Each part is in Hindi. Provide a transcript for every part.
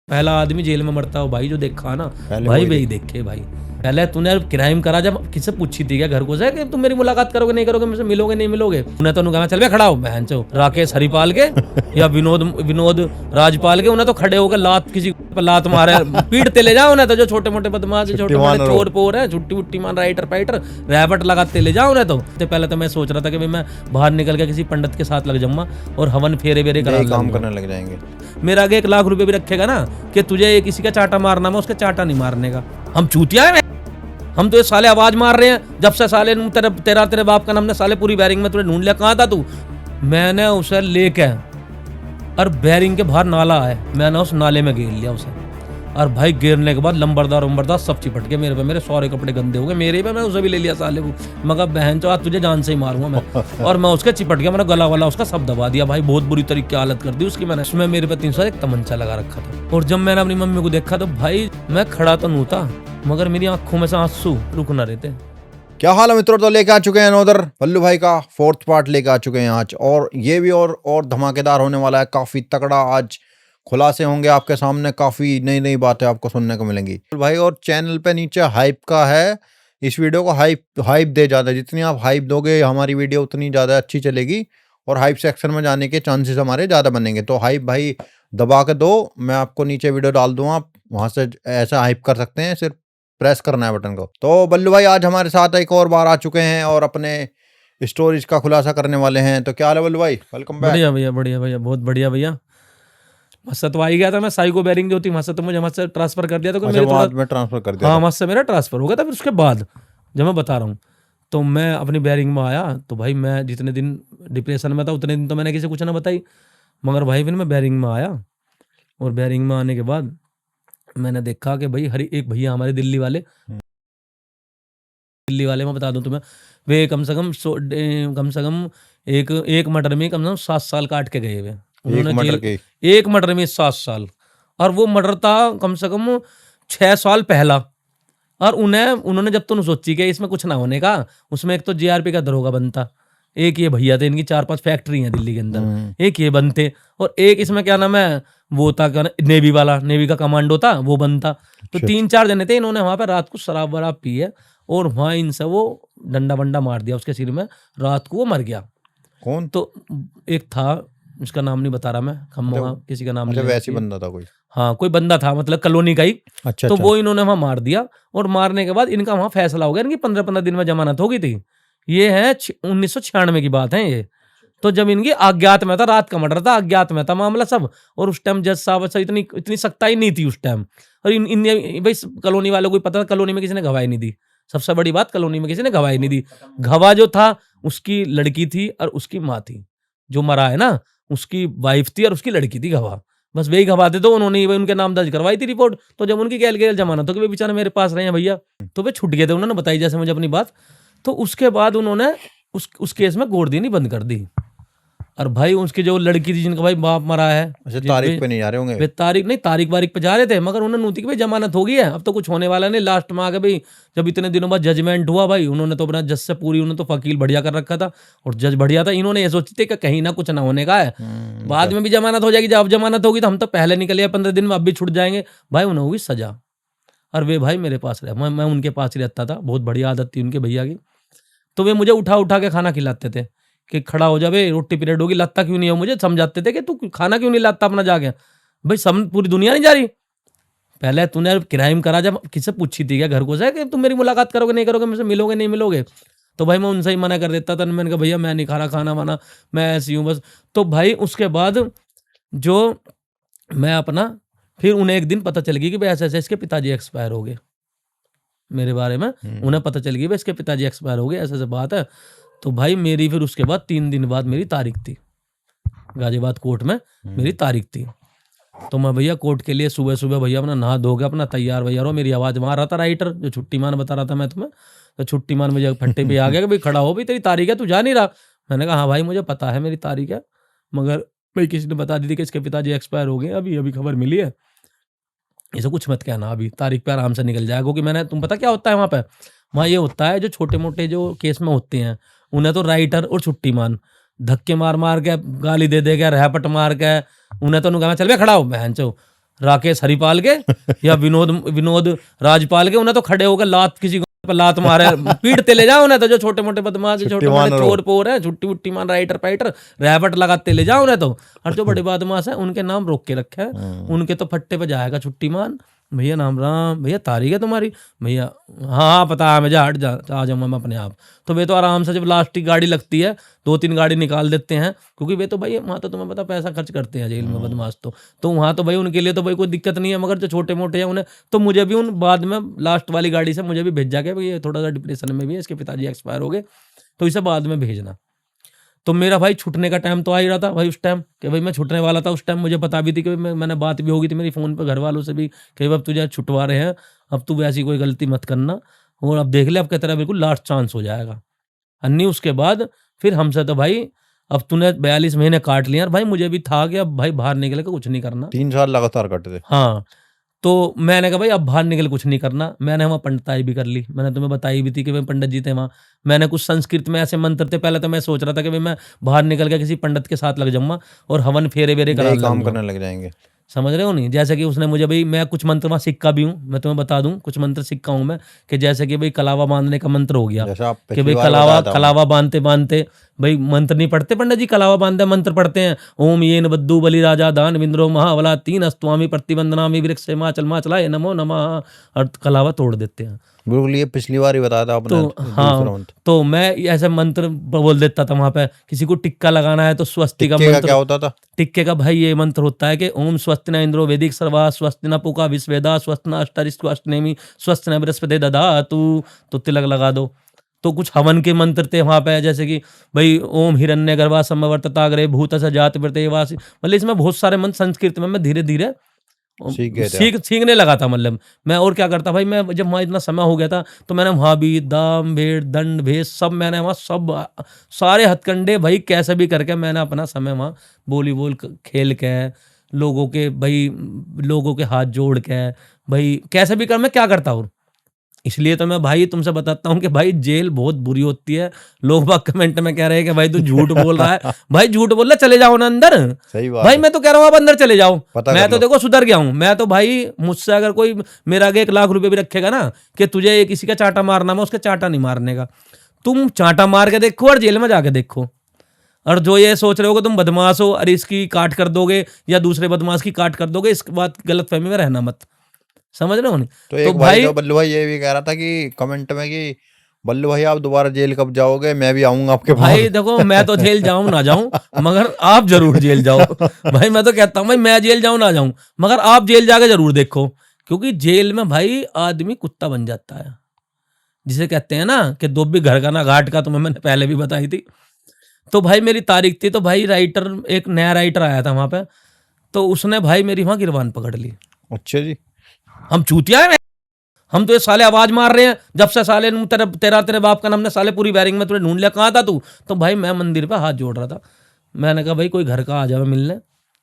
पहला आदमी जेल में मरता हो भाई जो देखा ना पहले भाई वही वही देखे भाई। पहले तूने क्राइम करा जब किससे पूछी थी क्या घर को से कि तुम मेरी मुलाकात करोगे नहीं करोगे मुझसे मिलोगे नहीं मिलोगे। उन्हें तो कहा चल बे खड़ा हो बहन चो राकेश हरिपाल के या विनोद राजपाल के। उन्हें तो खड़े होकर लात किसी पर लात मारे पीटते ले जाओ। उन्हें तो जो छोटे मोटे बदमाश छोटे मोटे चोर पोर है छुट्टी उट्टी मान राइटर पाइटर रैपट लगाते ले जाओ। उन्हें तो पहले तो मैं सोच रहा था कि भाई मैं बाहर निकल के किसी पंडित के साथ लग जाऊंगा और हवन फेरे वेरे करा काम करने लग जाएंगे। मेरा आगे 1 लाख रुपए भी रखेगा ना कि तुझे ये किसी का चाटा मारना मैं उसका चाटा नहीं मारने का। हम चूतिया है हम तो ये साले आवाज मार रहे हैं जब से साले तेरे बाप का नाम ने साले पूरी बैरिंग में तुझे ढूंढ लिया। कहाँ था तू? मैंने उसे लेके और बैरिंग के बाहर नाला है मैंने उस नाले में घेर लिया उसे। और भाई गिरने के बाद लंबरदार सब चिपट के मेरे पे मेरे सारे कपड़े गंदे हो गए मेरे पे। मैं उसे भी ले लिया साले को मगर बहन चो आज तुझे जान से ही मारूंगा मैं। और मैं उसके चिपट गया मैंने गला वाला उसका सब दबा दिया भाई। बहुत बुरी तरीके की हालत कर दी उसकी मैंने। उसमें मेरे पे 301 तमंचा लगा रखा था। और जब मैंने अपनी मम्मी को देखा तो भाई मैं खड़ा तो नहीं था मगर मेरी आंखों में से आंसू रुक ना रहे थे। क्या हाल है मित्रों? तो लेके आ चुके हैं अनोदर बल्लू भाई का 4th पार्ट लेके आ चुके हैं आज। और ये भी और धमाकेदार होने वाला है, काफी तगड़ा। आज खुलासे होंगे आपके सामने, काफी नई नई बातें आपको सुनने को मिलेंगी भाई। और चैनल पे नीचे हाइप का है, इस वीडियो को हाइप दे ज्यादा। जितनी आप हाइप दोगे हमारी वीडियो उतनी ज्यादा अच्छी चलेगी और हाइप सेक्शन में जाने के चांसेस हमारे ज्यादा बनेंगे। तो हाइप भाई दबा के दो, मैं आपको नीचे वीडियो डाल दूंगा, आप वहां से ऐसा हाइप कर सकते हैं, सिर्फ प्रेस करना है बटन को। तो बल्लू भाई आज हमारे साथ एक और बार आ चुके हैं और अपने स्टोरीज का खुलासा करने वाले हैं। तो क्या हाल है बल्लू भाई? Welcome back. बढ़िया भैया बहुत बढ़िया भैया। मस्से तो आ ही गया था मैं। साइको बैरिंग जो थी मस्से तो मुझे मस्से ट्रांसफर कर दिया था। अच्छा, बाद में ट्रांसफर कर दिया? हाँ मस्से मेरा ट्रांसफर हो गया था। फिर उसके बाद जब मैं बता रहा हूँ तो मैं अपनी बैरिंग में आया तो भाई मैं जितने दिन डिप्रेशन में था उतने दिन तो मैंने किसी कुछ ना बताई। मगर भाई फिर मैं बैरिंग में आया और बैरिंग में आने के बाद मैंने देखा कि भाई हर एक भैया हमारे दिल्ली वाले मैं बता दूं तुम्हें वे कम से कम एक मर्डर में कम से कम 7 साल काट के गए हुए। उन्होंने एक मर्डर में 7 साल और वो मर्डर था कम से कम 6 साल पहला। और उन्होंने जब तो सोची कि इसमें कुछ ना होने का, उसमें एक तो जीआरपी का दरोगा बनता, एक ये भैया थे इनकी 4-5 फैक्ट्री हैं दिल्ली के अंदर, एक ये बनते और एक इसमें क्या नाम है वो था नेवी वाला, नेवी का कमांडो था वो बनता। तो 3-4 जने थे। इन्होंने वहां पे रात को शराब वराब पी है और वहां इनसे वो डंडा वंडा मार दिया उसके सिर में, रात को वो मर गया। कौन? तो एक था उसका नाम नहीं बता रहा मैं, हम वहाँ किसी का नाम नहीं। वैसे बंदा था कोई? हाँ कोई बंदा था मतलब कॉलोनी का ही। अच्छा, तो वो इन्होंने वहां मार दिया और मारने के बाद इनका वहां फैसला हो गया। इनकी 15-15 दिन में जमानत हो गई थी। ये है 1996 की बात है ये। तो जब इनकी अज्ञात में था, रात का मर्डर था, अज्ञात में था मामला सब। और उस टाइम जज साहब से इतनी सख्ताई नहीं थी उस टाइम। और इन भाई कॉलोनी वालों को पता था, कॉलोनी में किसी ने गवाही नहीं दी। सबसे बड़ी बात कॉलोनी में किसी ने गवाही नहीं दी। गवाह जो था उसकी लड़की थी और उसकी माँ थी। जो मरा है ना उसकी वाइफ थी और उसकी लड़की थी गवाह। बस वही गवाह थे। तो उन्होंने उनके नाम दर्ज करवाई थी रिपोर्ट। तो जब उनकी गैल जमानत हो कि वे बेचारे मेरे पास रहे हैं भैया, तो वे छूट गए थे। उन्होंने बताई जैसे मुझे अपनी बात। तो उसके बाद उन्होंने उस केस में गोद देनी बंद कर दी। और भाई उसकी जो लड़की थी जिनका भाई बाप मरा है, तारीख पे नहीं जा रहे होंगे? वे तारीख वारीख पे जा रहे थे मगर उन्होंने नूती की भाई जमानत हो गई है, अब तो कुछ होने वाला नहीं। लास्ट में आके भाई जब इतने दिनों बाद जजमेंट हुआ भाई, उन्होंने तो अपना जज से पूरी उन्होंने तो वकील बढ़िया कर रखा था और जज बढ़िया था। इन्होंने ये सोची थी कि कहीं ना कुछ ना होने का है, बाद में भी जमानत हो जाएगी। जब जमानत होगी तो हम तो पहले निकले 15 दिन में, अब भी छूट जाएंगे। भाई उन्हें होगी सजा और वे भाई मेरे पास रहे। मैं उनके पास ही रहता था, बहुत बढ़िया आदत थी उनके भैया की। तो वे मुझे उठा के खाना खिलाते थे कि खड़ा हो जावे रोटी पीरियड होगी, लाता क्यों नहीं हो। मुझे समझाते थे कि तू खाना क्यों नहीं लाता अपना जाके। भाई सब पूरी दुनिया नहीं जा रही। पहले तूने क्राइम करा जब किससे पूछी थी क्या घर को से कि तुम मेरी मुलाकात करोगे नहीं करोगे मुझसे मिलोगे नहीं मिलोगे। तो भाई मैं उनसे ही मना कर देता था। मैंने कहा भैया मैं नहीं खा रहा खाना वाना, मैं ऐसी हूँ बस। तो भाई उसके बाद जो मैं अपना फिर उन्हें एक दिन पता चल गई कि भाई ऐसे इसके पिताजी एक्सपायर हो गए। मेरे बारे में उन्हें पता चल गई भाई इसके पिताजी एक्सपायर हो गए, ऐसे बात है। तो भाई मेरी फिर उसके बाद 3 दिन बाद मेरी तारीख थी गाजियाबाद कोर्ट में, मेरी तारीख थी। तो मैं भैया कोर्ट के लिए सुबह भैया अपना नहा धो के अपना तैयार भैया रहो। मेरी आवाज़ मार रहा था राइटर जो छुट्टी मान बता रहा था मैं तुम्हें। तो छुट्टी मान मुझे फट्टे पे आ गया कि भाई खड़ा हो, भाई तेरी तारीख है तू जा नहीं रहा। मैंने कहा हाँ भाई मुझे पता है मेरी तारीख है, मगर भाई किसी ने बता दी थी कि इसके पिताजी एक्सपायर हो गए, अभी खबर मिली है। इसे कुछ मत कहना, अभी तारीख पे आराम से निकल जाएगा। क्योंकि मैंने तुम पता क्या होता है वहाँ ये होता है जो छोटे मोटे जो केस में होते हैं उन्हें तो राइटर और छुट्टी मान धक्के मार के गाली दे देगा, रैपट मार के उन्हें तो कहा चल बे खड़ा हो बहन चो राकेश हरिपाल के या विनोद राजपाल के, उन्हें तो खड़े होकर लात किसी पर लात मारे पीटते ले जाओ उन्हें तो, जो छोटे मोटे बदमाश छोटे मोटे चोर पोर है, छुट्टी वुट्टी मान राइटर पाइटर रैपट लगाते ले जाओ उन्हें तो। और जो बड़े बदमाश है उनके नाम रोक के रखे हैं, उनके तो फट्टे पे जाएगा छुट्टी मान, भैया नाम राम, भैया तारीख है तुम्हारी, भैया हाँ पता है मुझे, हट जा आ जाऊंगा मैं अपने आप। तो वे तो आराम से जब लास्ट की गाड़ी लगती है 2-3 गाड़ी निकाल देते हैं, क्योंकि वे तो भाई वहाँ तो तुम्हें पता पैसा खर्च करते हैं जेल में बदमाश तो वहाँ तो भाई उनके लिए तो भाई कोई दिक्कत नहीं है। मगर जो छोटे मोटे हैं उन्हें तो, मुझे भी उन बाद में लास्ट वाली गाड़ी से मुझे भी भेजा गया, ये थोड़ा सा डिप्रेशन में भी है, इसके पिताजी एक्सपायर हो गए तो इसे बाद में भेजना। तो मेरा भाई छूटने का टाइम तो आ ही रहा था भाई उस टाइम, कि भाई मैं छूटने वाला था उस टाइम, मुझे पता भी थी कि मैंने बात भी होगी थी मेरी फ़ोन पे घर वालों से भी कि अब तुझे छुटवा रहे हैं, अब तू वैसी कोई गलती मत करना, और अब देख ले अब तेरा बिल्कुल लास्ट चांस हो जाएगा। अन्नी उसके बाद फिर हमसे तो भाई अब तूने 42 महीने काट लिया, भाई मुझे भी था कि अब भाई बाहर निकल के कुछ नहीं करना। 3 साल लगातार कटे थे। हाँ, तो मैंने कहा भाई अब बाहर निकल कुछ नहीं करना। मैंने वहाँ पंडिताई भी कर ली, मैंने तुम्हें बताई भी थी कि भाई पंडित जी थे वहाँ। मैंने कुछ संस्कृत में ऐसे मंत्र थे, पहले तो मैं सोच रहा था कि भाई मैं बाहर निकल के किसी पंडित के साथ लग जाऊंगा और हवन फेरे वेरे नए कराने काम लगूंगा। करने लग जाएंगे। समझ रहे हो नहीं, जैसे कि उसने मुझे भाई, मैं कुछ मंत्र वहाँ सिक्का भी हूँ, मैं तुम्हें बता दूं कुछ मंत्र सिक्का हूँ मैं, कि जैसे कि भाई कलावा बांधने का मंत्र हो गया, जैसा आप कि पिछली भाई बार बताया था। कलावा बांधते बांधते भाई मंत्र नहीं पढ़ते पंडित जी, कलावा बांधते मंत्र पढ़ते हैं, ओम येन बद्दू बलि राजा दान विंद्रो महावला 3 अस्तवामी प्रतिबंधनामी वृक्ष माचल माचला ये नमो नमः, और कलावा तोड़ देते हैं। बिल्कुल, ये पिछली बार ही बताया था आपने। तो हाँ, तो मैं ऐसे मंत्र बोल देता था वहां पे, किसी को टिक्का लगाना है तो स्वस्ति का मंत्र। क्या होता था टिक्के का भाई ये मंत्र होता है कि ओम स्वस्ति न इंद्रो वैदिक सर्वा स्वस्ति न पुका विश्वेदा स्वस्ति न अष्टरिष्टनेमी स्वस्ति न बृहस्पति दधातु, तो तिलक लगा दो। तो कुछ हवन के मंत्र थे वहां पे, जैसे कि भाई ओम हिरण्य गर्भा संवर्तताग्रे भूत स जात प्रत्यवासी, मतलब इसमें बहुत सारे मंत्र संस्कृत में मैं धीरे धीरे सीखने लगा था। मतलब मैं और क्या करता भाई, मैं जब वहाँ इतना समय हो गया था तो मैंने वहाँ भी दाम भेड़ दंड भेष सब मैंने वहाँ सब सारे हथकंडे भाई कैसे भी करके मैंने अपना समय वहाँ वॉलीबॉल खेल के, लोगों के हाथ जोड़ के भाई कैसे भी कर मैं क्या करता हूँ। इसलिए तो मैं भाई तुमसे बताता हूँ कि भाई जेल बहुत बुरी होती है। लोग बाग कमेंट में कह रहे हैं कि भाई तू झूठ बोल रहा है। भाई झूठ बोल रहा, चले जाओ ना अंदर। सही बात भाई है। मैं तो कह रहा हूँ आप अंदर चले जाओ। मैं तो लो। देखो सुधर गया हूँ। मैं तो भाई मुझसे अगर कोई मेरा आगे 1 लाख रुपए भी रखेगा ना कि तुझे किसी का चाटा मारना, मैं उसके चाटा नहीं मारने का। तुम चाटा मार के देखो और जेल में जाके देखो। और जो ये सोच रहे हो कि तुम बदमाश हो और इसकी काट कर दोगे या दूसरे बदमाश की काट कर दोगे, इस बात गलतफहमी में रहना मत। समझ रहे हो नहीं? तो एक भाई जो बल्लू भाई ये भी कह रहा था कि कमेंट में कि बल्लू भाई आप दोबारा जेल कब जाओगे, मैं भी आऊंगा आपके पास। भाई देखो मैं तो जेल जाऊं ना जाऊं, मगर आप जरूर जेल जाओ। भाई मैं तो कहता हूं भाई मैं जेल जाऊं ना जाऊं, मगर आप जेल जाके जरूर देखो, क्योंकि जेल में भाई आदमी कुत्ता बन जाता है। जिसे कहते हैं ना कि दुब भी घर का ना घाट का, तुम्हें मैंने पहले भी बताई थी। तो भाई मेरी तारीख थी, तो भाई राइटर, एक नया राइटर आया था वहां पे, तो उसने भाई मेरी वहां गिरबान पकड़ ली। अच्छा जी। हम चूतिया है, हम तो ये साले आवाज मार रहे हैं जब से साले तेरे बाप का नाम ने साले पूरी बैरिंग में तुझे ढूंढ लिया, कहाँ था तू? तो भाई मैं मंदिर पे हाथ जोड़ रहा था। मैंने कहा भाई कोई घर का आ जाए मिलने,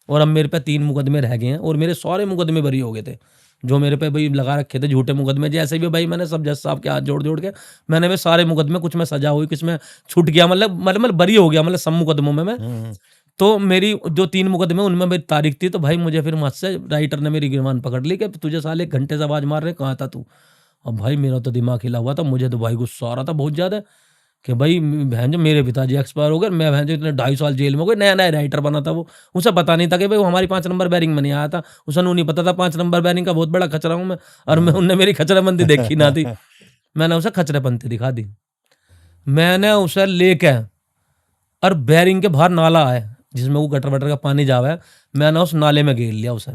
और अब मेरे पे 3 मुकदमे रह गए हैं और मेरे सारे मुकदमे बरी हो गए थे जो मेरे पे भाई लगा रखे थे, झूठे मुकदमे। जैसे भी भाई मैंने सब जज साहब के हाथ जोड़ जोड़ के मैंने वे सारे मुकदमे, कुछ में सजा हुई, कुछ में छूट गया, मतलब बरी हो गया, मतलब सब मुकदमों में मैं। तो मेरी जो 3 मुकदमे उनमें मेरी तारीख थी, तो भाई मुझे फिर मुझसे राइटर ने मेरी गिरबान पकड़ ली कि तुझे साले 1 घंटे से आवाज मार रहे, कहाँ था तू? अब भाई मेरा तो दिमाग हिला हुआ था, मुझे तो भाई गुस्सा आ रहा था बहुत ज्यादा कि भाई बहन जो मेरे पिताजी एक्सपायर हो गए, मैं बहन जो इतने 2.5 साल जेल में हो गए। नया नया राइटर बना था वो, उसे पता नहीं था कि भाई वो हमारी 5 नंबर बैरिंग में नहीं आया था। उसे नहीं पता था 5 नंबर बैरिंग का बहुत बड़ा खचरा हूँ मैं, और मैं उनने मेरी खचराबंदी देखी ना थी। मैंने उसे खचरेपंथी दिखा दी। मैंने उसे लेके और बैरिंग के बाहर नाला है जिसमें वो गटर वटर का पानी जावा है, मैंने उस नाले में घेर लिया उसे।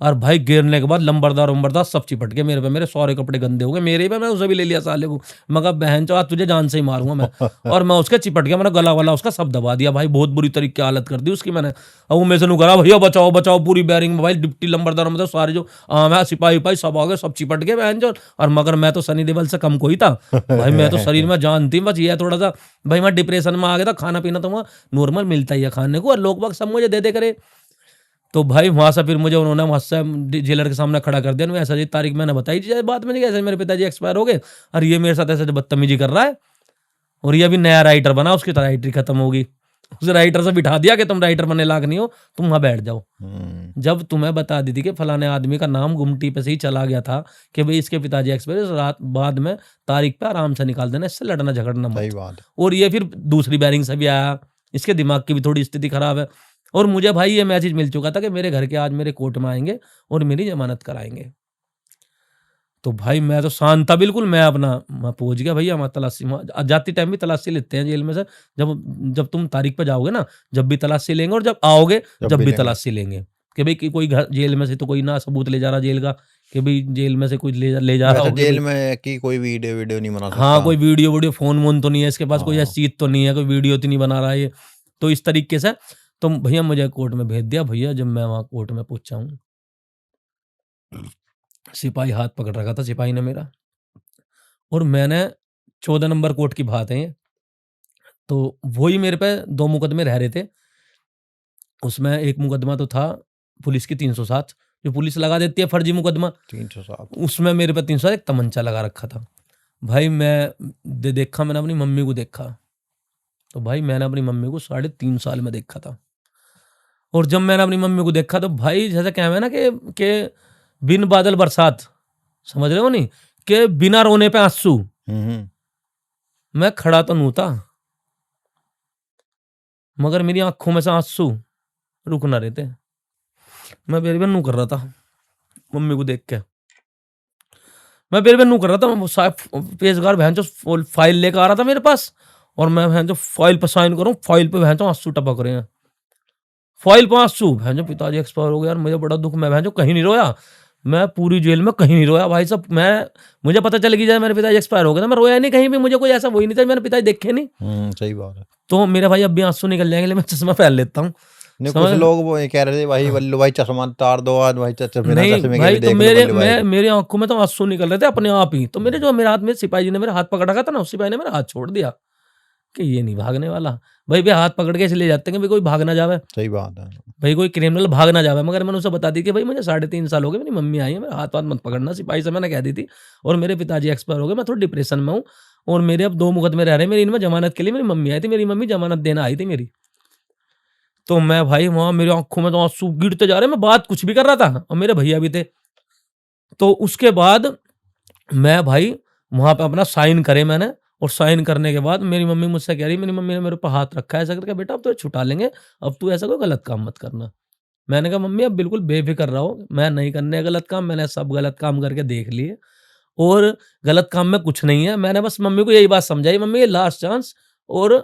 और भाई गिरने के बाद लंबरदार सब चिपट के मेरे पे, मेरे सारे कपड़े गंदे हो गए मेरे पे। मैं उसे भी ले लिया साले को, मगर बहन चो आज तुझे जान से ही मारूंगा मैं। और मैं उसके चिपट गया, मैंने गला वाला उसका सब दबा दिया भाई, बहुत बुरी तरीके की हालत कर दी उसकी मैंने। अब वो मेरे से करा भैया बचाओ बचाओ, पूरी बैरिंग में भाई डिप्टी लंबरदार मतलब सारे जो आम है सिपाही सब आ गए, सब चिपट गए बहन चो। और मगर मैं तो सनी देओल से कम कोई था भाई, मैं तो शरीर में जान थी, बस ये थोड़ा सा भाई मैं डिप्रेशन में आ गया था। खाना पीना तो वहाँ नॉर्मल मिलता ही है खाने को, और लोग बाग सब मुझे दे करे। तो भाई वहां से फिर मुझे उन्होंने वहां से जेलर के सामने खड़ा कर दिया। ऐसा जी तारीख मैंने बताई थी बात में, कैसे मेरे पिताजी एक्सपायर हो गए और ये मेरे साथ ऐसे बदतमीजी कर रहा है, और ये अभी नया राइटर बना, उसकी तो राइटरी खत्म होगी। उस राइटर से बिठा दिया कि तुम राइटर बनने लायक नहीं हो, तुम वहां बैठ जाओ। जब तुम्हें बता दी थी कि फलाने आदमी का नाम गुमटी पे से ही चला गया था कि भाई इसके पिताजी एक्सपायर, रात बाद में तारीख पे आराम से निकाल देना, इससे लड़ना झगड़ना मत। सही बात है। और ये फिर दूसरी बैरिंग से भी आया, इसके दिमाग की भी थोड़ी स्थिति खराब है। और मुझे भाई ये मैसेज मिल चुका था कि मेरे घर के आज मेरे कोर्ट में आएंगे और मेरी जमानत कराएंगे। तो भाई मैं तो शांत था बिल्कुल, मैं पहुंच गया भैया, हमारा तलाशी जाती टाइम भी तलाशी लेते हैं जेल में से, जब तुम तारीख पे जाओगे ना, जब भी तलाशी लेंगे, और जब आओगे जब भी तलाशी लेंगे कि भाई कोई घर जेल में से तो कोई ना सबूत ले जा रहा जेल का, कि भाई जेल में से कोई ले जा रहा हो जेल में की कोई वीडियो नहीं बना सकता। हाँ, कोई वीडियो फोन वोन तो नहीं है इसके पास, कोई ऐसी चीज तो नहीं है, कोई वीडियो तो नहीं बना रहा है ये। तो इस तरीके से तो भैया मुझे कोर्ट में भेज दिया। भैया जब मैं वहां कोर्ट में पहुंचा हूँ, सिपाही हाथ पकड़ रखा था सिपाही ने मेरा, और मैंने 14 नंबर कोर्ट की बात है ये, तो वही मेरे पे 2 मुकदमे रह रहे थे। उसमें एक मुकदमा तो था पुलिस की 307 जो पुलिस लगा देती है फर्जी मुकदमा, 307 उसमें मेरे पे 307 एक तमंचा लगा रखा था। भाई मैं देखा, मैंने अपनी मम्मी को देखा, तो भाई मैंने अपनी मम्मी को 3.5 साल में देखा था। और जब मैंने अपनी मम्मी को देखा तो भाई जैसे क्या है ना कि बिन बादल बरसात, समझ रहे हो नहीं, कि बिना रोने पे आंसू। मैं खड़ा तो नहीं था, मगर मेरी आंखों में से आंसू रुक ना रहे थे। मैं बेर नू कर रहा था मम्मी को देख के, मैं बेर नू कर रहा था। पेशगार बहन जो फाइल लेकर आ रहा था मेरे पास, और मैं बहन जो फाइल पर साइन करूं, फाइल पे बहन जो आंसू टपक रहे हैं, फाइल पर आंसू। बहन जो पिताजी एक्सपायर हो गया यार, मुझे बड़ा दुख। मैं बहन जो कहीं नहीं रोया, मैं पूरी जेल में कहीं नहीं रोया भाई साहब। मुझे पता चल गया जाए मेरे पिताजी एक्सपायर हो गए, मैं रोया नहीं कहीं भी, मुझे कोई ऐसा वही नहीं था मेरे पिताजी देखे नहीं। सही बात है। तो मेरे भाई अब भी आंसू निकल जाएंगे, मैं चश्मा पहन लेता हूँ। कुछ लोग वो कह रहे थे भाई वल्लू भाई चश्मा तार दो, आज भाई चश्मे नहीं भाई, तो मेरी आंखों में तो आंसू निकल रहे थे अपने आप ही। तो मेरे हाथ में सिपाही जी ने मेरा हाथ पकड़ रखा था ना, उस सिपाही ने मेरा हाथ छोड़ दिया कि ये नहीं भागने वाला। भाई हाथ पकड़ के इसलिए जाते हैं कि कोई भाग ना जावे। सही बात है भाई, कोई क्रिमिनल भाग ना जावे। मगर मैंने उसे बता दी कि भाई मुझे 3.5 साल हो गए, मेरी मम्मी आई है, मेरा हाथ मत पकड़ना, सिपाही से मैंने कह दी थी। और मेरे पिताजी एक्सपायर हो गए, मैं थोड़ा डिप्रेशन में हूँ, और मेरे अब 2 मुकदमे रह रहे हैं मेरी, इनमें जमानत के लिए मेरी मम्मी आई थी, मेरी मम्मी जमानत देना आई थी मेरी। तो मैं भाई वहां मेरी आंखों में तो आंसू गिरते जा रहे, मैं बात कुछ भी कर रहा था, और मेरे भैया भी थे। तो उसके बाद मैं भाई वहां पे अपना साइन करे मैंने, और साइन करने के बाद मेरी मम्मी मुझसे कह रही, मेरी मम्मी ने मेरे ऊपर हाथ रखा है ऐसा करके, बेटा अब तो छुटा लेंगे, अब तू ऐसा कोई गलत काम मत करना। मैंने कहा मम्मी अब बिल्कुल बेफिक्र रहो, मैं नहीं करने गलत काम, मैंने सब गलत काम करके देख लिए, और गलत काम में कुछ नहीं है। मैंने बस मम्मी को यही बात समझाई, मम्मी ये लास्ट चांस, और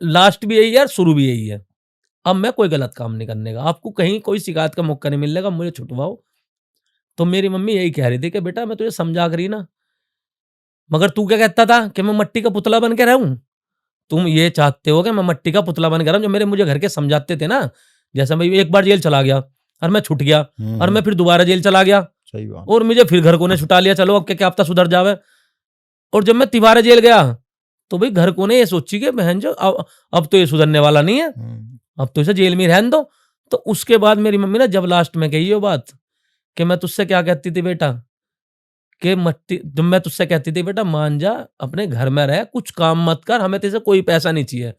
लास्ट भी यही है, शुरू भी यही है, अब मैं कोई गलत काम नहीं करने का, आपको कहीं कोई शिकायत का मौका नहीं मिलेगा, मुझे छुटवाओ। तो मेरी मम्मी यही कह रही थी कि बेटा मैं तुझे समझा करी ना, मगर तू क्या कहता था कि मैं मट्टी का पुतला बन के रहूं। तुम ये चाहते हो कि मैं मट्टी का पुतला बन के रहूं, जो मुझे घर के समझाते थे ना, जैसे मैं एक बार जेल चला गया और मैं छुट गया, और मैं फिर दोबारा जेल चला गया, सही बात, और मुझे फिर घर को ने छुटा लिया, चलो अब क्या हफ्ता सुधर जावे। और जब मैं तिबारा जेल गया तो भाई घर को ने ये सोची कि बहन जो अब तो ये सुधरने वाला नहीं है, अब तो इसे जेल में रहने दो। तो उसके बाद मेरी मम्मी ने जब लास्ट में कही ये बात कि मैं तुझसे क्या कहती थी बेटा, कि मट्टी, जब मैं तुझसे कहती थी बेटा मान जा, अपने घर में रह, कुछ काम मत कर, हमें तेरे से कोई पैसा नहीं चाहिए,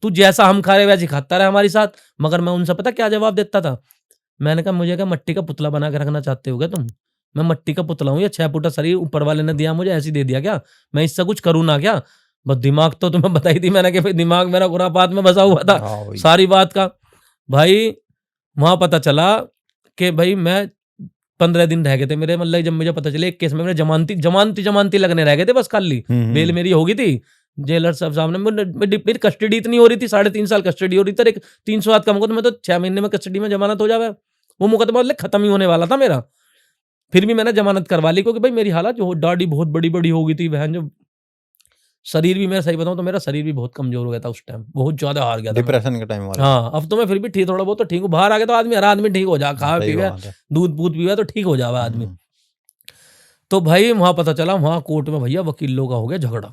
तू जैसा हम खा रहे वैसे खाता रहे हमारे साथ। मगर मैं उनसे पता क्या जवाब देता था, मैंने कहा मुझे क्या मट्टी का पुतला बना के रखना चाहते हो क्या तुम, मैं मट्टी का पुतला हूँ, ये 6 फुटा शरीर ऊपर वाले ने दिया मुझे, ऐसे दे दिया क्या, मैं इससे कुछ करूँ ना क्या। बस दिमाग तो तुम्हें बताई थी मैंने कि भाई दिमाग मेरा खुरापात में बसा हुआ था सारी बात का। भाई वहां पता चला कि भाई मैं 15 दिन रह गए थे मेरे, मतलब जब मुझे पता चले एक केस में मेरे जमानती लगने रह गए थे बस, खाली बेल मेरी होगी थी। जेलर साहब सामने मेरी कस्टडी इतनी हो रही थी, 3.5 साल कस्टडी हो रही थी, एक 307 का मुकदमा तो 6 महीने में कस्टडी में जमानत हो जावे, वो मुकदमा मतलब खत्म ही होने वाला था मेरा। फिर भी मैंने जमानत करवा ली, क्योंकि भाई मेरी हालत जो दाढ़ी बहुत बड़ी बड़ी हो गई थी बहन, जो शरीर भी, मैं सही बताऊं तो मेरा शरीर भी बहुत कमजोर हो गया था उस टाइम, बहुत ज्यादा हार गया था डिप्रेशन के टाइम वाला। हाँ, अब तो मैं फिर भी ठीक, थोड़ा बहुत तो ठीक हूँ, बाहर आ गया तो हर आदमी ठीक हो जा, खा पीवे दूध पीवे तो ठीक हो जावा आदमी। तो भाई वहां पता चला, वहां कोर्ट में भैया वकीलों का हो गया झगड़ा।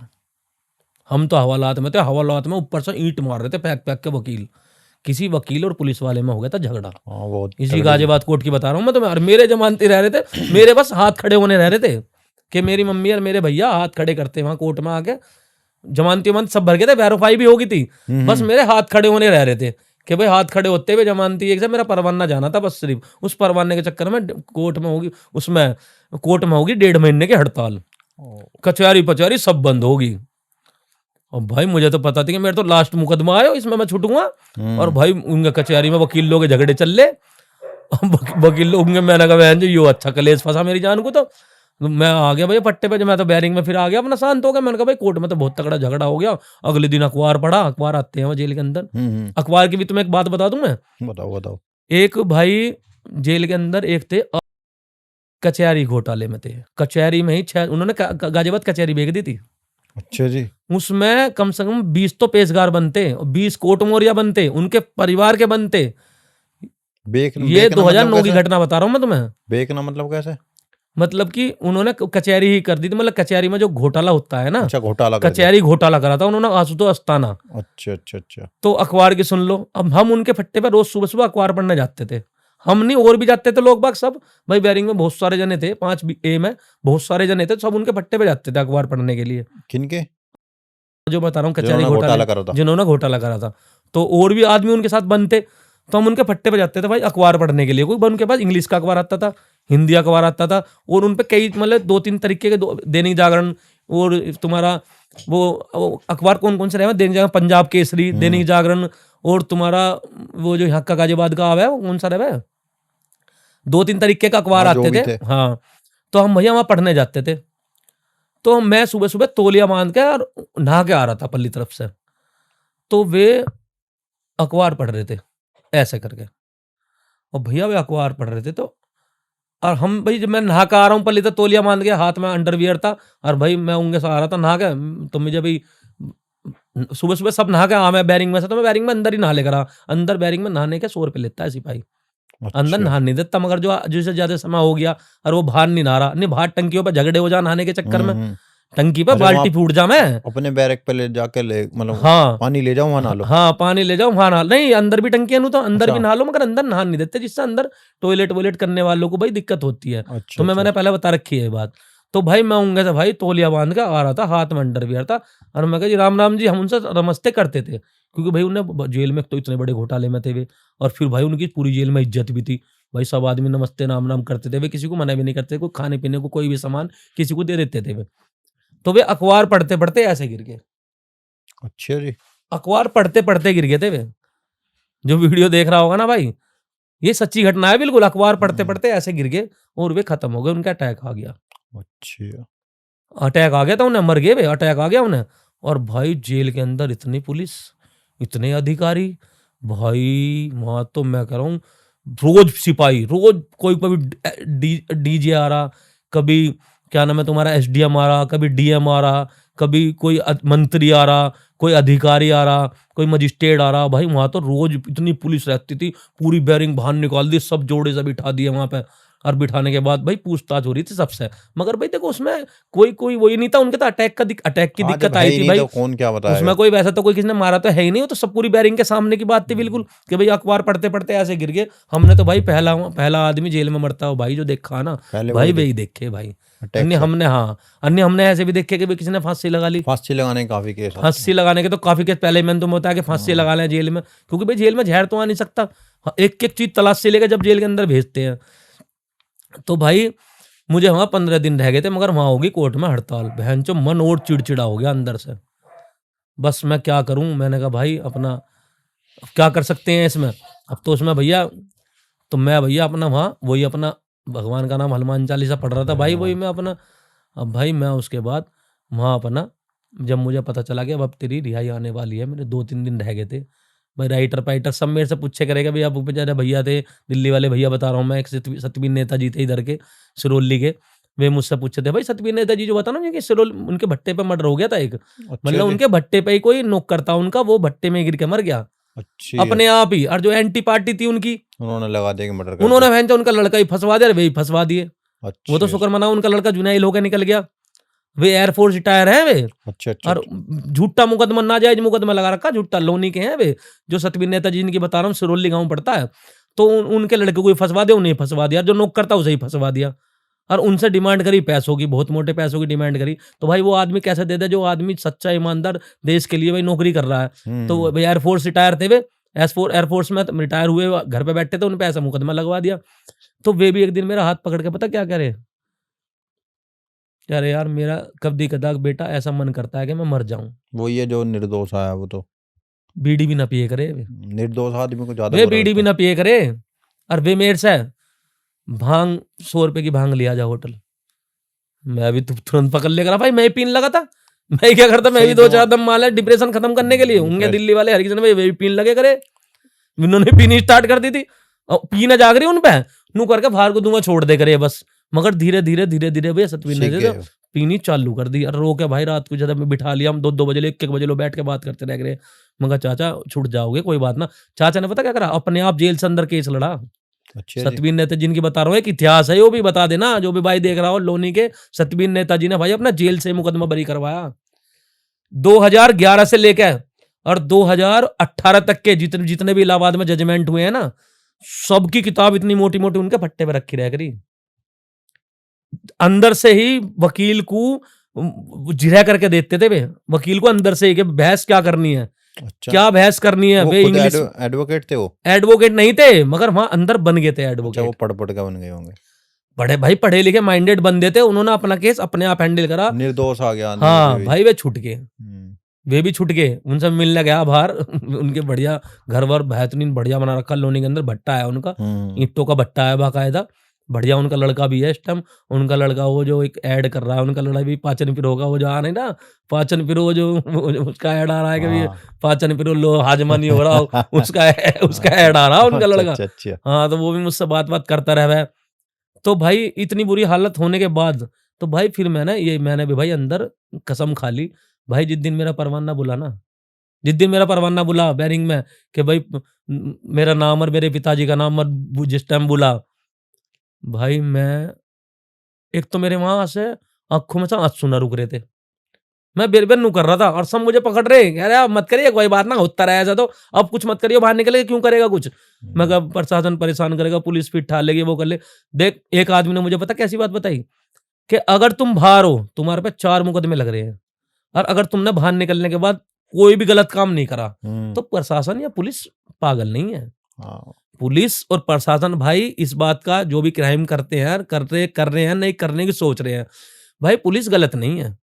हम तो हवालात में थे, हवालात में ऊपर से ईंट मार रहे थे पैक के वकील, किसी वकील और पुलिस वाले में हो गया था झगड़ा। इसी गाजियाबाद कोर्ट की बता रहा हूँ मैं तुम्हें। और मेरे जमानती रह रहे थे, मेरे बस हाथ खड़े होने रह रहे थे कि मेरी मम्मी और मेरे भैया हाथ खड़े करते वहां कोर्ट में आके, जमानती वमानती सब भर गए थे, वेरीफाई भी हो गई थी, बस मेरे हाथ खड़े होने रह रहे थे कि भाई हाथ खड़े होते हुए जमानती एक से मेरा परवाना जाना था बस, सिर्फ उस परवाने के चक्कर में कोर्ट में होगी, उसमें कोर्ट में होगी 1.5 महीने की हड़ताल, कचहरी पचहरी सब बंद होगी। और भाई मुझे तो पता था कि मेरा तो लास्ट मुकदमा आयो, इसमें मैं छूटूंगा। और भाई उनके कचहरी में वकील लोग के झगड़े चल ले, वकील लोग मैंने कहा बहन जी यो अच्छा कलेश फंसा मेरी जान को। तो मैं आ गया भाई पट्टे पे, जब मैं तो बैरिंग में फिर आ गया अपना शांत हो गया। मैंने कहा भाई कोर्ट में तो बहुत तगड़ा झगड़ा हो गया। अगले दिन अखबार पढ़ा, अखबार आते हैं वो जेल के अंदर। अखबार की भी तुम्हें एक बात बता दूं मैं, बताओ बताओ। एक भाई जेल के अंदर एक थे कचहरी घोटाले में थे, कचहरी में ही उन्होंने गाजियाबाद कचहरी भेज दी थी। अच्छा जी। उसमें कम से कम 20 तो पेशगार बनते, 20 कोर्ट मोरिया बनते, उनके परिवार के बनते। ये 2009 की घटना बता रहा हूं मैं तुम्हें। बेकना मतलब कैसे? मतलब कि उन्होंने कचहरी ही कर दी थी, मतलब कचहरी में जो घोटाला होता है ना, अच्छा घोटाला, कचहरी घोटाला करा था उन्होंने, आशुतोष अस्थाना। अच्छा अच्छा अच्छा। तो अखबार की सुन लो, अब हम उनके फट्टे पर रोज सुबह सुबह अखबार पढ़ने जाते थे। हम नहीं और भी जाते थे लोग बाग सब, भाई बैरिंग में बहुत सारे जने थे, 5A में बहुत सारे जने थे, सब उनके फट्टे पे जाते थे अखबार पढ़ने के लिए। किनके? जो बता रहा हूँ कचहरी घोटाला करा था, जिन्होंने घोटाला करा था। तो और भी आदमी उनके साथ बनते, तो हम उनके फट्टे पे जाते थे भाई अखबार पढ़ने के लिए। कोई उनके पास इंग्लिश का अखबार आता था, हिंदी अखबार आता था, और उन पे कई मतलब 2-3 तरीके के दैनिक जागरण, और तुम्हारा वो अखबार कौन कौन से रहे, दैनिक जागरण, पंजाब केसरी, दैनिक जागरण, और तुम्हारा वो जो यहाँ का गाजियाबाद का है वो कौन सा रहे, 2-3 तरीके का अखबार आते थे। हाँ, तो हम भैया वहां पढ़ने जाते थे। तो मैं सुबह सुबह तौलिया बांध के और नहा के आ रहा था पल्ली तरफ से, तो वे अखबार पढ़ रहे थे ऐसे करके, और भैया वे अखबार पढ़ रहे थे। तो और हम भाई जब मैं नहा के आ रहा हूँ पल्ली, तो तौलिया बांध के, हाथ में अंडरवियर था, और भाई मैं उनके साथ आ रहा था नहा के। तो मुझे भाई सुबह सुबह सब नहा के आ, मैं बैरिंग में से, तो मैं बैरिंग में अंदर ही नहा लेकर आ, अंदर बैरिंग में नहाने के 100 रुपये लेता है सिपाही। अंदर नहा नहीं देता, मगर जो जिससे ज्यादा समय हो गया और वो बाहर नहीं नहा रहा, नहीं बाहर टंकियों पे झगड़े हो जा नहाने के चक्कर में, टंकी पे बाल्टी फूट जा, मैं अपने बैरक पे ले जाके ले, मतलब हाँ पानी ले जाऊं वहां नहा लो। हाँ पानी ले जाओ वहां नहा, नहीं अंदर भी टंकी है, तो अंदर भी नहा लो, मगर अंदर नहा नहीं देते, जिससे अंदर टॉयलेट वॉयलेट करने वालों को भाई दिक्कत होती है। तो मैंने पहले बता रखी है बात। तो भाई मैं उनके से भाई तौलिया बांध के आ रहा था, हाथ में अंडरवियर था, और मैं कहा जी राम राम जी, हम उनसे नमस्ते करते थे, क्योंकि भाई उन्हें जेल में तो इतने बड़े घोटाले में थे वे, और फिर भाई उनकी पूरी जेल में इज्जत भी थी भाई, सब आदमी नमस्ते राम राम करते थे वे, किसी को मना भी नहीं करते, कोई खाने पीने को कोई भी सामान किसी को दे देते थे वे। तो वे अखबार पढ़ते पढ़ते ऐसे गिर गए। अच्छा जी। अखबार पढ़ते पढ़ते गिर गए थे वे, जो वीडियो देख रहा होगा ना भाई, ये सच्ची घटना है बिल्कुल। अखबार पढ़ते पढ़ते ऐसे गिर गए और वे खत्म हो गए, उनका अटैक आ गया। अच्छा, अटैक आ गया था उन्हें, मर गए वे, अटैक आ गया उन्हें। और भाई जेल के अंदर इतनी पुलिस, इतने अधिकारी, भाई वहां तो मैं कह रहा हूँ रोज सिपाही, रोज कोई कभी डीजे आ रहा, कभी क्या नाम है तुम्हारा SDM आ रहा, कभी DM आ रहा, कभी कोई मंत्री आ रहा, कोई अधिकारी आ रहा, कोई मजिस्ट्रेट आ रहा। भाई वहां तो रोज इतनी पुलिस रहती थी, पूरी बैरिंग बाहर निकाल दी, सब जोड़े से बिठा दिए वहां पे, और बिठाने के बाद भाई पूछताछ हो रही थी सबसे। मगर भाई देखो उसमें कोई वही नहीं था, उनके तो अटैक की दिक्कत आई थी भाई, तो कौन क्या बताएगा? उसमें कोई वैसा तो कोई किसी ने मारा तो है ही नहीं, वो तो सब पूरी बैरिंग के सामने की बात थी बिल्कुल, कि भाई अखबार पढ़ते पढ़ते ऐसे गिर गए। हमने तो भाई पहला आदमी जेल में मरता हो भाई जो देखा ना भाई, वही देखे भाई। अन्य हमने ऐसे भी देखे कि किसी ने फांसी लगा ली, फांसी लगाने के काफी केस, फांसी लगाने के तो काफी केस पहले मैंने तुम्हें बताया कि फांसी लगा लें जेल में, क्योंकि भाई जेल में जहर तो आ नहीं सकता, एक एक चीज तलाश से लेकर जब जेल के अंदर भेजते हैं। तो भाई मुझे वहां 15 दिन रह गए थे, मगर वहां होगी कोर्ट में हड़ताल, बहन चो मन और चिड़चिड़ा हो गया अंदर से। बस मैं क्या करूं, मैंने कहा भाई अपना क्या कर सकते हैं इसमें, अब तो उसमें भैया, तो मैं भैया अपना वहां वही अपना भगवान का नाम हनुमान चालीसा पढ़ रहा था भाई, वही मैं अपना। अब भाई मैं उसके बाद वहां अपना, जब मुझे पता चला कि अब तेरी रिहाई आने वाली है, मेरे 2-3 दिन रह गए थे भाई, राइटर सब मेरे से पूछे करेगा भैया, आप बेचारे भैया थे दिल्ली वाले भैया, बता रहा हूँ मैं, एक सतबीर नेताजी थे इधर के सिरोली के, वे मुझसे पूछे थे भाई सतबीर नेताजी जो बता ना कि सिरोल उनके भट्टे पे मर्डर हो गया था एक, मतलब उनके भट्टे पे ही कोई नोक करता उनका, वो भट्टे में गिर के मर गया अपने आप ही, और जो एंटी पार्टी थी उनकी उन्होंने लगा दिया कि मर्डर, उन्होंने वहन उनका लड़का ही फंसवा दिया, वही फंसवा दिए। वो तो शुक्र मनाओ उनका लड़का जुनाइल होकर निकल गया, वे एयरफोर्स रिटायर है वे। अच्छा। और झूठा मुकदमा, नाजायज मुकदमा लगा रखा, झूठा लोनी के हैं वे, जो सतबीर नेताजी जिनकी बता रहा हूँ, सिरोली गांव पड़ता है, तो उनके लड़के को फंसवा दिया, उन्हें फंसवा दिया, जो नौक करता उसे ही फंसवा दिया। और उनसे डिमांड करी पैसों की, बहुत मोटे पैसों की डिमांड करी। तो भाई वो आदमी कैसे दे दे जो आदमी सच्चा ईमानदार देश के लिए भाई नौकरी कर रहा है। तो भाई एयरफोर्स रिटायर थे वे, एयरफोर्स में रिटायर हुए, घर पे बैठे थे, उन पे ऐसा मुकदमा लगवा दिया। तो वे भी एक दिन मेरा हाथ पकड़ के पता क्या करे, कह रहे यार मेरा कभी कदाक बेटा ऐसा मन करता है कि मैं मर जाऊं। वो ये जो निर्दोष आया वो तो बीड़ी भी ना पिए करे वे, निर्दोष आदमी को ज्यादा वे बुरा बीड़ी भी लगता ना पिए करे। और वे मेरे से भांग 100 रुपए की भांग लिया जा होटल, मैं भी तुरंत पकड़ लेकर भाई, मैं पीने लगा था। मैं क्या करता, मैं सही भी 2-4 तो दम माला डिप्रेशन खत्म करने के लिए, होंगे डिप्रेस दिल्ली वाले हर किसी ने भाई वे भी पीने लगे करे। उन्होंने पीनी स्टार्ट कर दी थी, और पीना जाग रही उन पे नू करके बाहर को दूंगा छोड़ दे करे बस। मगर धीरे धीरे धीरे धीरे भैया सतवीर सीख ने गए। पीनी चालू कर दी। और रो के भाई रात को जब में बिठा लिया, हम 2-2 बजे 1-1 बजे लो बैठ के बात करते रह गए। मगर चाचा छूट जाओगे कोई बात ना। चाचा ने पता क्या करा, अपने आप जेल से अंदर केस लड़ा। अच्छा जी। सतवीर नेता जिनकी बता रहा हूँ एक इतिहास है, वो भी बता देना जो भी भाई देख रहा हो। लोनी के सतवीर नेताजी ने भाई अपना जेल से मुकदमा बरी करवाया। 2011 से लेकर और 2018 तक के जितने जितने भी इलाहाबाद में जजमेंट हुए हैं ना, सबकी किताब इतनी मोटी मोटी उनके फट्टे पे रखी रह करी। अंदर से ही वकील को जिरह करके देते थे वे, वकील को अंदर से ही कि बहस क्या करनी है, अच्छा क्या बहस करनी है। वो वे खुद इंग्लिश एडवोकेट थे वो। एडवोकेट नहीं थे, मगर वहां अंदर बन गए थे अच्छा एडवोकेट। वो पढ़ के बन गए होंगे। बड़े भाई पढ़े लिखे माइंडेड बंदे थे, उन्होंने अपना केस अपने आप हैंडल करा। निर्दोष आ गया आदमी हाँ भी। भाई वे छूट गए, वे भी छूट गए। उनसे मिलने गया बाहर उनके बढ़िया घर वर बेहतरीन बढ़िया बना रखा। लोनी के अंदर भट्टा है उनका, ईंटों का भट्टा है बाकायदा, बढ़िया। उनका लड़का भी है इस टाइम, उनका लड़का वो जो एक ऐड कर रहा है, उनका लड़का भी पाचन पिरो का वो जो आ रहा है ना, पाचन पिरो जो उसका ऐड आ रहा है कि भी पाचन पिरो लो हाजमा नहीं हो रहा हो, उसका ऐड आ रहा है उनका लड़का। अच्छा हाँ तो वो भी मुझसे बात करता रहा है। तो भाई इतनी बुरी हालत होने के बाद तो भाई फिर मैंने भी भाई अंदर कसम खा ली भाई, जिस दिन मेरा परवाना बुला ना, जिस दिन मेरा परवाना बुला बैरिंग में कि भाई मेरा नाम और मेरे पिताजी का नाम और जिस टाइम बुला भाई, मैं एक तो मेरे वहां से आंखों में से आंसू ना रुक रहे थे। मैं बेर नू कर रहा था और सब मुझे पकड़ रहे, कह रहे मत करिए कोई बात ना, होता रहा ऐसा तो अब कुछ मत करिए, बाहर निकलेगा क्यों करेगा कुछ। मैं कहा प्रशासन परेशान करेगा, पुलिस फिर ठा लेगी, वो कर ले। देख एक आदमी ने मुझे पता कैसी बात बताई कि अगर तुम बाहर हो, तुम्हारे पे 4 मुकदमे लग रहे हैं, और अगर तुमने बाहर निकलने के बाद कोई भी गलत काम नहीं करा तो प्रशासन या पुलिस पागल नहीं है। पुलिस और प्रशासन भाई इस बात का जो भी क्राइम करते हैं कर रहे हैं, नहीं करने की सोच रहे हैं, भाई पुलिस गलत नहीं है,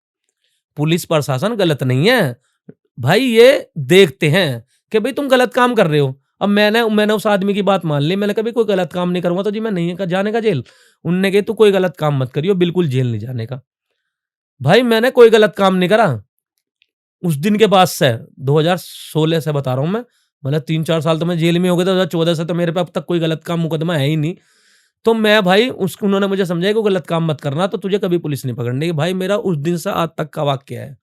पुलिस प्रशासन गलत नहीं है भाई। ये देखते हैं कि भाई तुम गलत काम कर रहे हो। अब मैंने उस आदमी की बात मान ली, मैंने कभी कोई गलत काम नहीं करूंगा तो जी मैं नहीं जाने का जेल। उनने कहा तू कोई गलत काम मत करियो, बिल्कुल जेल नहीं जाने का। भाई मैंने कोई गलत काम नहीं करा उस दिन के बाद से, 2016 से बता रहा हूं मैं, मतलब 3-4 साल तो मैं जेल में हो गया था। 2014 से तो मेरे पे अब तक कोई गलत काम मुकदमा है ही नहीं। तो मैं भाई उसको उन्होंने मुझे समझाया कि गलत काम मत करना तो तुझे कभी पुलिस नहीं पकड़ने। भाई मेरा उस दिन से आज तक का वाक्य है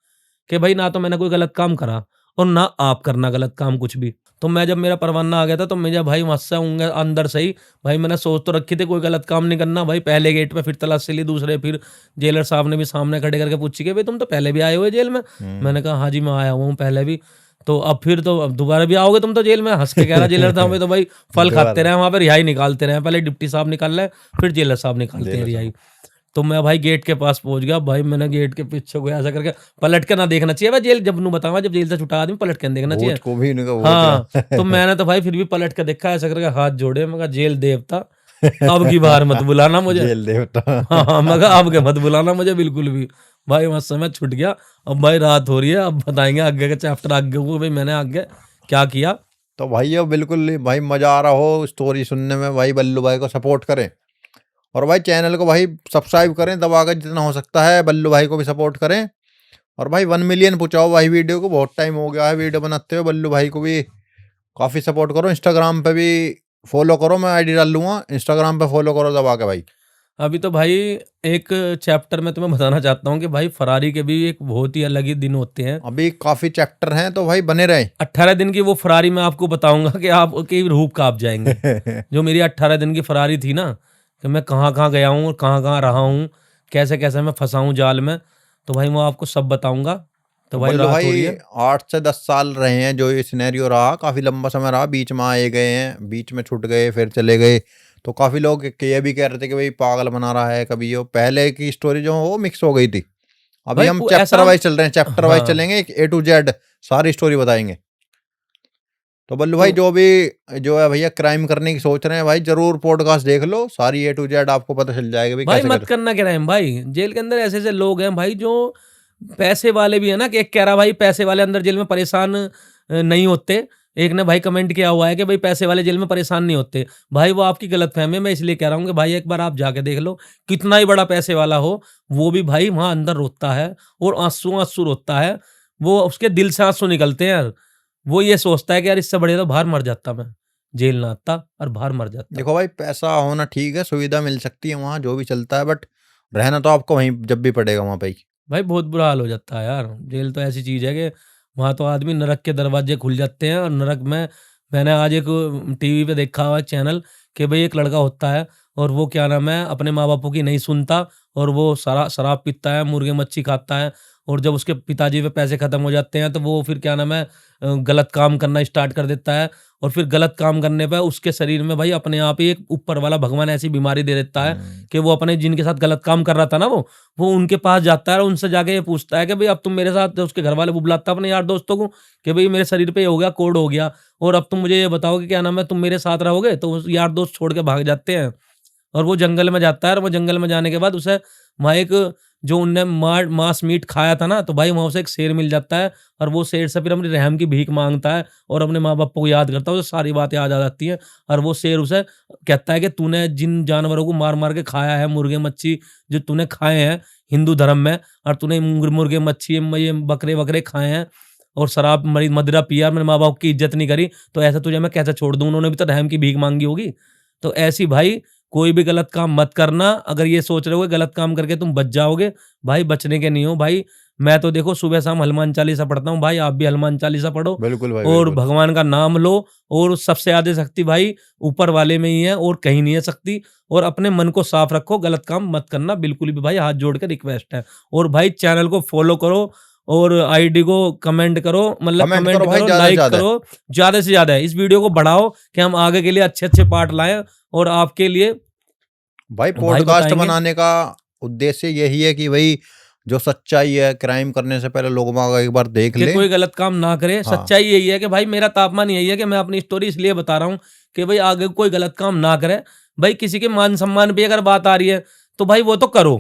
कि भाई ना तो मैंने कोई गलत काम करा और ना आप करना गलत काम कुछ भी। तो मैं जब मेरा परवाना आ गया था तो मुझे भाई वहां से अंदर से ही भाई मैंने सोच तो रखी थी कोई गलत काम नहीं करना। भाई पहले गेट पे फिर तलाशी ली, दूसरे फिर जेलर साहब ने भी सामने खड़े करके पूछी कि भाई तुम तो पहले भी आए हुए जेल में। मैंने कहा हाँ जी मैं आया हुआ हूँ पहले भी। तो अब फिर तो अब दोबारा भी आओगे तुम तो जेल में, हंस के कह रहा जेलर था। तो भाई फल खाते रहे वहां पर, रिहाई निकालते रहे, पहले डिप्टी साहब निकाल रहे फिर जेलर साहब निकालते हैं रिहाई। तो मैं भाई गेट के पास पहुंच गया भाई, मैंने गेट के पीछे को ऐसा करके पलट के ना देखना चाहिए भाई, जेल जब नू बतावा जब जेल से छुटा आदमी पलट के देखना चाहिए को भी हाँ। तो मैंने तो भाई फिर भी पलट के देखा, ऐसा करके हाथ जोड़े, मैं कहा जेल देवता अब की बार मत बुलाना मुझे। जेल देवता हाँ मैं कहा अब के मत बुलाना मुझे बिल्कुल भी। भाई वहां समय छूट गया। अब भाई रात हो रही है, अब बताएंगे आगे का चैप्टर आगे को भाई मैंने आगे क्या किया। तो भाई ये बिल्कुल भाई मजा आ रहा हो स्टोरी सुनने में भाई, बल्लू भाई को सपोर्ट करें और भाई चैनल को भाई सब्सक्राइब करें दबाकर, जितना हो सकता है बल्लू भाई को भी सपोर्ट करें। और भाई 1 मिलियन पहुंचाओ भाई वीडियो को, बहुत टाइम हो गया है वीडियो बनाते हुए। बल्लू भाई को भी काफ़ी सपोर्ट करो, इंस्टाग्राम पे भी फॉलो करो, मैं आईडी डाल लूंगा, इंस्टाग्राम पे फॉलो करो दबा के भाई। अभी तो भाई एक चैप्टर में तुम्हें बताना चाहता हूँ कि भाई फरारी के भी एक बहुत ही अलग ही दिन होते हैं। अभी काफ़ी चैप्टर हैं तो भाई बने रहे। 18 दिन की वो फरारी मैं आपको बताऊंगा कि आपकी रूह कांप जाएंगे। जो मेरी 18 दिन की फरारी थी ना, कि मैं कहाँ कहाँ गया हूँ और कहाँ कहाँ रहा हूँ, कैसे कैसे मैं फंसा हूँ जाल में, तो भाई मैं आपको सब बताऊंगा। तो भाई रात हो रही है। 8 से 10 साल रहे हैं जो ये सिनेरियो रहा, काफ़ी लंबा समय रहा, बीच में आए गए हैं, बीच में छूट गए फिर चले गए, तो काफी लोग ये भी कह रहे थे कि भाई पागल बना रहा है, कभी ये पहले की स्टोरी जो वो मिक्स हो गई थी। अभी भाई हम ऐसा चैप्टर वाइज चल रहे हैं, चैप्टर वाइज हाँ चलेंगे, A to Z सारी स्टोरी बताएंगे। तो बल्लू भाई तो जो है भैया क्राइम करने की सोच रहे हैं भाई, जरूर पॉडकास्ट देख लो, सारी A to Z आपको पता चल जाएगा भाई भाई कैसे मत कर। करना क्या है भाई, जेल के अंदर ऐसे ऐसे लोग हैं भाई जो पैसे वाले भी है ना, कि एक कह रहा भाई पैसे वाले अंदर जेल में परेशान नहीं होते। एक ने भाई कमेंट किया हुआ है कि भाई पैसे वाले जेल में परेशान नहीं होते। भाई वो आपकी गलतफहमी है, मैं इसलिए कह रहा हूँ कि भाई एक बार आप जाके देख लो, कितना ही बड़ा पैसे वाला हो, वो भी भाई वहाँ अंदर रोता है और आँसू-आँसू रोता है। वो उसके दिल से आँसू निकलते हैं यार। वो ये सोचता है कि यार इससे बढ़िया तो बाहर मर जाता मैं, जेल ना आता और बाहर मर जाता। देखो भाई पैसा होना ठीक है, सुविधा मिल सकती है वहाँ जो भी चलता है, बट रहना तो आपको वहीं जब भी पड़ेगा वहाँ पे ही। भाई बहुत बुरा हाल हो जाता है यार। जेल तो ऐसी चीज़ है कि वहाँ तो आदमी नरक के दरवाजे खुल जाते हैं और नरक में मैंने आज एक टीवी पे देखा हुआ चैनल कि भाई एक लड़का होता है और वो क्या नाम है अपने माँ-बापों की नहीं सुनता और वो शराब पीता है, मुर्गे मच्छी खाता है और जब उसके पिताजी पे पैसे खत्म हो जाते हैं तो वो फिर क्या नाम है गलत काम करना स्टार्ट कर देता है और फिर गलत काम करने पे उसके शरीर में भाई अपने आप ही एक ऊपर वाला भगवान ऐसी बीमारी दे देता है कि वो अपने जिनके साथ गलत काम कर रहा था ना वो उनके पास जाता है और उनसे जाके ये पूछता है कि भाई अब तुम मेरे साथ, उसके घर वाले वो बुलाता है अपने यार दोस्तों को कि भाई मेरे शरीर पे ये हो गया, कोड हो गया और अब तुम मुझे ये बताओ कि क्या नाम है तुम मेरे साथ रहोगे? तो उस यार दोस्त छोड़ के भाग जाते हैं और वो जंगल में जाता है और वो जंगल में जाने के बाद उसे वहाँ एक जो उनने मांस मीट खाया था ना, तो भाई वहाँ उसे एक शेर मिल जाता है और वो शेर से फिर अपनी रहम की भीख माँगता है और अपने माँ-बाप को याद करता है, उसे सारी बातें याद आ जाती हैं और वो शेर उसे कहता है कि तूने जिन जानवरों को मार-मार के खाया है, मुर्गे-मच्छी जो तूने खाए हैं हिंदू धर्म में और तूने मुर्गे, मच्छी ये बकरे-वकरे खाए हैं और शराब मदिरा पिया और मेरे माँ-बाप की इज़्ज़त नहीं करी, तो ऐसा तुझे मैं कैसे छोड़ दूँ? उन्होंने भी तो रहम की भीख माँगी होगी। तो ऐसी भाई कोई भी गलत काम मत करना। अगर ये सोच रहे हो कि गलत काम करके तुम बच जाओगे, भाई बचने के नहीं हो भाई। मैं तो देखो सुबह-शाम हनुमान चालीसा पढ़ता हूँ भाई, आप भी हनुमान चालीसा पढ़ो बिल्कुल भाई और बिल्कुल। भगवान का नाम लो और सबसे ज़्यादा शक्ति भाई ऊपर वाले में ही है और कहीं नहीं है शक्ति। और अपने मन को साफ रखो, गलत काम मत करना बिल्कुल भी भाई, हाथ जोड़ के रिक्वेस्ट है। और भाई चैनल को फॉलो करो और आईडी को कमेंट करो, मतलब कमेंट कमेंट करो भाई करो, ज्यादा से लाइक ज्यादा। करो, ज़्यादा से ज़्यादा। इस वीडियो को बढ़ाओ कि हम आगे के लिए अच्छे-अच्छे पार्ट लाएँ और आपके लिए भाई भाई पॉडकास्ट बताएँगे बनाने का उद्देश्य यही है कि भाई जो सच्चाई है, क्राइम करने से पहले लोगों को एक बार देख कि ले। कोई गलत काम ना करे। हाँ सच्चाई यही है कि भाई मेरा तापमान यही है कि मैं अपनी स्टोरी इसलिए बता रहा हूँ कि भाई आगे कोई गलत काम ना करे। भाई किसी के मान-सम्मान पे अगर बात आ रही है, तो भाई वो तो करो।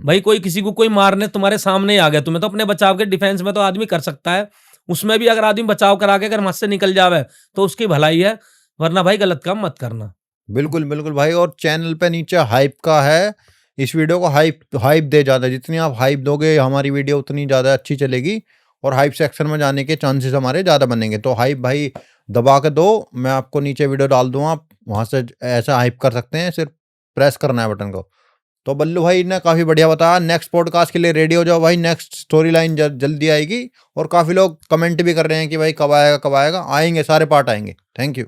भाई कोई किसी को कोई मारने तुम्हारे सामने ही आ गया, तुम्हें तो अपने बचाव के डिफेंस में तो आदमी कर सकता है। उसमें भी अगर आदमी बचाव करा के अगर मत से निकल जावे, तो उसकी भलाई है, वरना भाई गलत काम मत करना। बिल्कुल बिल्कुल भाई। और चैनल पे नीचे हाइप का है, इस वीडियो को हाइप हाइप दे ज्यादा, जितनी आप हाइप दोगे हमारी वीडियो उतनी ज्यादा अच्छी चलेगी और हाइप सेक्शन में जाने के चांसेस हमारे ज्यादा बनेंगे। तो हाइप भाई दबा के दो, मैं आपको नीचे वीडियो डाल दूंगा, आप वहां से ऐसा हाइप कर सकते हैं, सिर्फ प्रेस करना है बटन को। तो बल्लू भाई ने काफी बढ़िया बताया, नेक्स्ट पॉडकास्ट के लिए रेडी हो जाओ भाई, नेक्स्ट स्टोरी लाइन जल्दी आएगी। और काफी लोग कमेंट भी कर रहे हैं कि भाई कब आएगा, कब आएगा, आएंगे, सारे पार्ट आएंगे। Thank you.